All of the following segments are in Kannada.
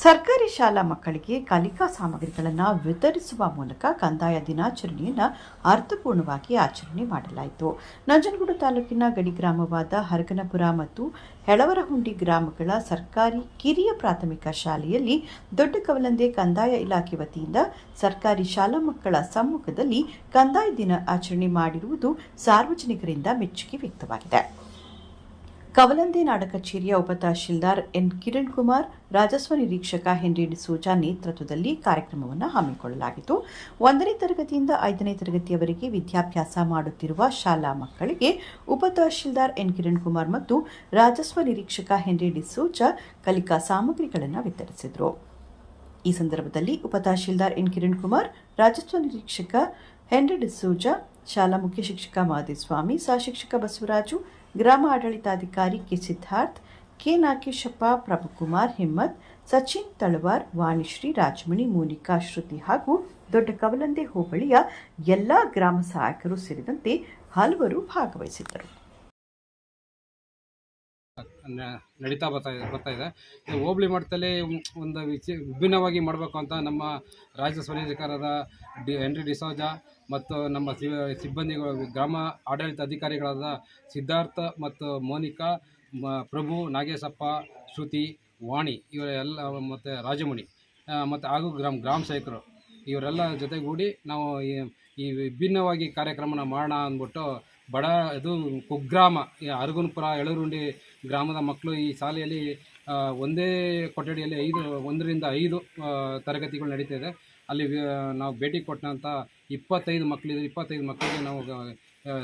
ಸರ್ಕಾರಿ ಶಾಲಾ ಮಕ್ಕಳಿಗೆ ಕಲಿಕಾ ಸಾಮಗ್ರಿಗಳನ್ನು ವಿತರಿಸುವ ಮೂಲಕ ಕಂದಾಯ ದಿನಾಚರಣೆಯನ್ನು ಅರ್ಥಪೂರ್ಣವಾಗಿ ಆಚರಣೆ ಮಾಡಲಾಯಿತು. ನಂಜನಗೂಡು ತಾಲೂಕಿನ ಗಡಿ ಗ್ರಾಮವಾದ ಹರಗನಪುರ ಮತ್ತು ಹೆಳವರಹುಂಡಿ ಗ್ರಾಮಗಳ ಸರ್ಕಾರಿ ಕಿರಿಯ ಪ್ರಾಥಮಿಕ ಶಾಲೆಯಲ್ಲಿ ದೊಡ್ಡ ಕವಲಂದೆ ಕಂದಾಯ ಇಲಾಖೆ ವತಿಯಿಂದ ಸರ್ಕಾರಿ ಶಾಲಾ ಮಕ್ಕಳ ಸಮ್ಮುಖದಲ್ಲಿ ಕಂದಾಯ ದಿನ ಆಚರಣೆ ಮಾಡಿರುವುದು ಸಾರ್ವಜನಿಕರಿಂದ ಮೆಚ್ಚುಗೆ ವ್ಯಕ್ತವಾಗಿದೆ. ಕವಲಂದೆ ನಾಡ ಕಚೇರಿಯ ಉಪ ತಹಶೀಲ್ದಾರ್ ಎನ್ ಕಿರಣ್ ಕುಮಾರ್, ರಾಜಸ್ವ ನಿರೀಕ್ಷಕ ಹೆನ್ರಿ ಡಿಸೋಜಾ ನೇತೃತ್ವದಲ್ಲಿ ಕಾರ್ಯಕ್ರಮವನ್ನು ಹಮ್ಮಿಕೊಳ್ಳಲಾಗಿತ್ತು. 1ನೇ ತರಗತಿಯಿಂದ 5ನೇ ತರಗತಿಯವರೆಗೆ ವಿದ್ಯಾಭ್ಯಾಸ ಮಾಡುತ್ತಿರುವ ಶಾಲಾ ಮಕ್ಕಳಿಗೆ ಉಪ ತಹಶೀಲ್ದಾರ್ ಎನ್ ಕಿರಣ್ ಕುಮಾರ್ ಮತ್ತು ರಾಜಸ್ವ ನಿರೀಕ್ಷಕ ಹೆನ್ರಿ ಡಿಸೋಜಾ ಕಲಿಕಾ ಸಾಮಗ್ರಿಗಳನ್ನು ವಿತರಿಸಿದರು. ಈ ಸಂದರ್ಭದಲ್ಲಿ ಉಪ ತಹಶೀಲ್ದಾರ್ ಎನ್ ಕಿರಣ್ ಕುಮಾರ್, ರಾಜಸ್ವ ನಿರೀಕ್ಷಕ ಹೆನ್ರಿ ಡಿಸೋಜಾ, ಶಾಲಾ ಮುಖ್ಯ ಶಿಕ್ಷಕ ಮಾದೇಸ್ವಾಮಿ, ಸಹಶಿಕ್ಷಕ ಬಸವರಾಜು, ಗ್ರಾಮ ಆಡಳಿತಾಧಿಕಾರಿ ಕೆ ಸಿದ್ಧಾರ್ಥ್, ಕೆ ನಾಗೇಶಪ್ಪ, ಪ್ರಭುಕುಮಾರ್, ಹಿಮ್ಮತ್, ಸಚಿನ್ ತಳವಾರ್, ವಾಣಿಶ್ರೀ, ರಾಜಮಣಿ, ಮೋನಿಕಾ, ಶ್ರುತಿ ಹಾಗೂ ದೊಡ್ಡ ಕವಲಂದೆ ಹೋಬಳಿಯ ಎಲ್ಲಾ ಗ್ರಾಮ ಸಹಾಯಕರು ಸೇರಿದಂತೆ ಹಲವರು ಭಾಗವಹಿಸಿದ್ದರು. ನಡೀತಾ ಬರ್ತಾ ಇದೆ. ಹೋಬಳಿ ಮಟ್ಟದಲ್ಲಿ ಒಂದು ವಿಭಿನ್ನವಾಗಿ ಮಾಡಬೇಕು ಅಂತ ನಮ್ಮ ರಾಜ್ಯ ಸ್ವನಿಧಿಕಾರದ ಹೆನ್ರಿ ಡಿಸೋಜಾ ಮತ್ತು ನಮ್ಮ ಸಿಬ್ಬಂದಿಗಳು, ಗ್ರಾಮ ಆಡಳಿತ ಅಧಿಕಾರಿಗಳಾದ ಸಿದ್ಧಾರ್ಥ ಮತ್ತು ಮೋನಿಕಾ, ಪ್ರಭು, ನಾಗೇಶಪ್ಪ, ಶ್ರುತಿ, ವಾಣಿ ಇವರೆಲ್ಲ ಮತ್ತು ರಾಜಮಣಿ ಮತ್ತು ಹಾಗೂ ಗ್ರಾಮ ಸೇವಕರು ಇವರೆಲ್ಲ ಜೊತೆಗೂಡಿ ನಾವು ಈ ವಿಭಿನ್ನವಾಗಿ ಕಾರ್ಯಕ್ರಮನ ಮಾಡೋಣ ಅಂದ್ಬಿಟ್ಟು ಇದು ಕುಗ್ರಾಮ ಅರಗುನಪುರ ಎಳರುಂಡಿ ಗ್ರಾಮದ ಮಕ್ಕಳು ಈ ಶಾಲೆಯಲ್ಲಿ ಒಂದೇ ಕೊಠಡಿಯಲ್ಲಿ 1ರಿಂದ 5 ತರಗತಿಗಳು ನಡೀತಿದೆ. ಅಲ್ಲಿ ನಾವು ಭೇಟಿ ಕೊಟ್ಟಂಥ 25 ಮಕ್ಕಳಿಗೆ ನಾವು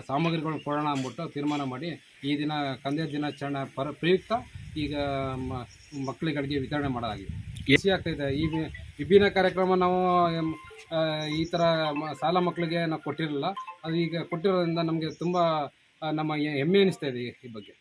ಸಾಮಗ್ರಿಗಳನ್ನ ಕೊಡೋಣ ಅಂದ್ಬಿಟ್ಟು ತೀರ್ಮಾನ ಮಾಡಿ ಈ ದಿನ ಕಂದಾಯ ದಿನಾಚರಣೆ ಪ್ರಯುಕ್ತ ಈಗ ಮಕ್ಕಳಿಗಳಿಗೆ ವಿತರಣೆ ಮಾಡಲಾಗಿದೆ. ಖುಷಿ ಆಗ್ತಾಯಿದೆ. ಈ ವಿಭಿನ್ನ ಕಾರ್ಯಕ್ರಮ ನಾವು ಈ ಥರ ಶಾಲಾ ಮಕ್ಕಳಿಗೆ ನಾವು ಕೊಟ್ಟಿರಲಿಲ್ಲ. ಅದು ಈಗ ಕೊಟ್ಟಿರೋದ್ರಿಂದ ನಮಗೆ ತುಂಬ ನಮ್ಮ ಹೆಮ್ಮೆ ಅನ್ನಿಸ್ತಾ ಇದೆ ಈ ಬಗ್ಗೆ.